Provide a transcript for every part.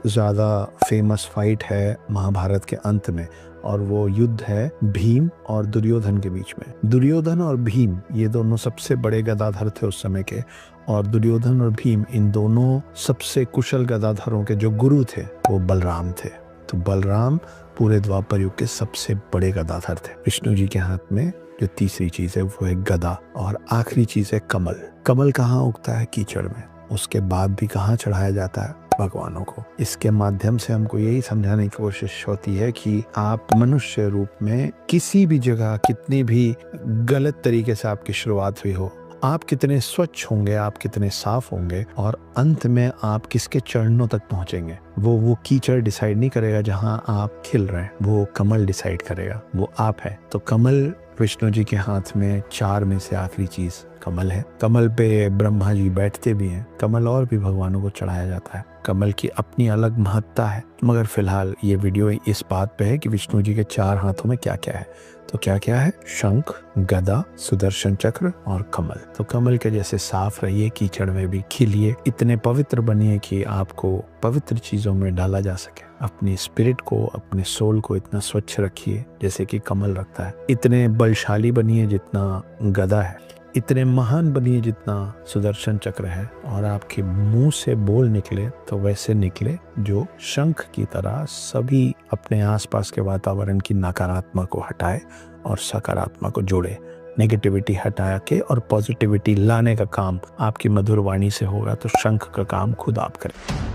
ज़्यादा famous fight है महाभारत के अंत में, और वो युद्ध है भीम और दुर्योधन के बीच में। दुर्योधन और भीम ये दोनों सबसे बड़े गदाधर थे उस समय के, और दुर्योधन और भीम इन दोनों सबसे कुशल गदाधरों के जो गुरु थे वो बलराम थे। तो बलराम पूरे द्वापर युग के सबसे बड़े गदाधर थे। विष्णु जी के हाथ में जो तीसरी चीज है वो है गदा, और आखिरी चीज है कमल। कमल कहाँ उगता है? कीचड़ में। उसके बाद भी कहाँ चढ़ाया जाता है? भगवानों को। इसके माध्यम से हमको यही समझाने की कोशिश होती है कि आप मनुष्य रूप में किसी भी जगह, कितनी भी गलत तरीके से आपकी शुरुआत हुई हो, आप कितने स्वच्छ होंगे, आप कितने साफ होंगे, और अंत में आप किसके चरणों तक पहुंचेंगे, वो कीचड़ डिसाइड नहीं करेगा जहां आप खिल रहे हैं, वो कमल डिसाइड करेगा, वो आप है। तो कमल विष्णु जी के हाथ में चार में से आखिरी चीज कमल है। कमल पे ब्रह्मा जी बैठते भी हैं। कमल और भी भगवानों को चढ़ाया जाता है। कमल की अपनी अलग महत्ता है, मगर फिलहाल ये वीडियो इस बात पे है कि विष्णु जी के चार हाथों में क्या क्या है। तो क्या क्या है? शंख, गदा, सुदर्शन चक्र और कमल। तो कमल के जैसे साफ रहिए, कीचड़ में भी खिलिए, इतने पवित्र बनिए कि आपको पवित्र चीजों में डाला जा सके। अपनी स्पिरिट को, अपने सोल को इतना स्वच्छ रखिए जैसे कि कमल रखता है। इतने बलशाली बनिए जितना गदा है, इतने महान बनिए जितना सुदर्शन चक्र है, और आपके मुंह से बोल निकले तो वैसे निकले जो शंख की तरह सभी अपने आसपास के वातावरण की नकारात्मक को हटाए और सकारात्मक को जोड़े। नेगेटिविटी हटा के और पॉजिटिविटी लाने का काम आपकी मधुर वाणी से होगा, तो शंख का काम खुद आप करें।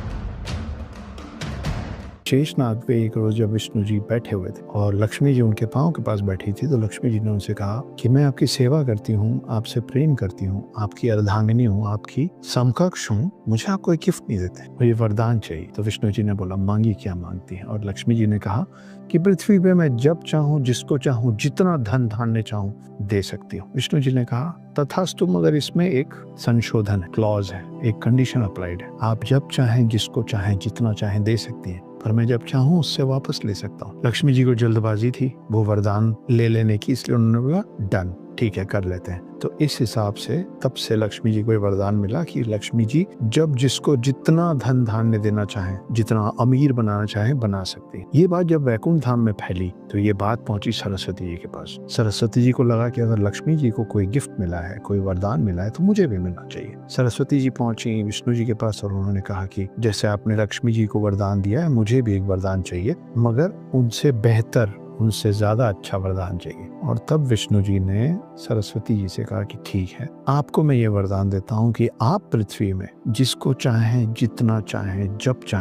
शेषनाग पे एक रोज जब विष्णु जी बैठे हुए थे और लक्ष्मी जी उनके पांव के पास बैठी थी, तो लक्ष्मी जी ने उनसे कहा कि मैं आपकी सेवा करती हूँ, आपसे प्रेम करती हूँ, आपकी अर्धांगिनी हूँ, आपकी समकक्ष हूँ, मुझे आप कोई गिफ्ट नहीं देते, मुझे वरदान चाहिए। तो विष्णु जी ने बोला, मांगी क्या मांगती है? और लक्ष्मी जी ने कहा कि पृथ्वी पे मैं जब चाहूँ, जिसको चाहूँ, जितना धन धान्य चाहूँ दे सकती हूँ। विष्णु जी ने कहा तथास्तु, मगर इसमें एक संशोधन है, क्लॉज है, एक कंडीशन अप्लाइड है। आप जब चाहें, जिसको चाहें, जितना चाहें दे सकती हैं, पर मैं जब चाहूँ उससे वापस ले सकता हूँ। लक्ष्मी जी को जल्दबाजी थी वो वरदान ले लेने की, इसलिए उन्होंने बोला डन, ठीक है, कर लेते हैं। तो इस हिसाब से तब से लक्ष्मी जी को ये वरदान मिला कि लक्ष्मी जी जब जिसको जितना धन धान्य देना चाहें, जितना अमीर बनाना चाहें, बना सकती है। ये बात जब वैकुंठ धाम में फैली तो ये बात पहुंची सरस्वती जी के पास। सरस्वती जी को लगा कि अगर लक्ष्मी जी को कोई गिफ्ट मिला है, कोई वरदान मिला है, तो मुझे भी मिलना चाहिए। सरस्वती जी पहुंची विष्णु जी के पास और उन्होंने कहा कि जैसे आपने लक्ष्मी जी को वरदान दिया है, मुझे भी एक वरदान चाहिए, मगर उनसे बेहतर, उनसे ज्यादा अच्छा वरदान चाहिए। और तब विष्णु जी ने सरस्वती जी से कहा कि ठीक है, आपको मैं ये वरदान देता हूँ कि आप पृथ्वी में जिसको चाहें, जितना चाहें, जब चाहें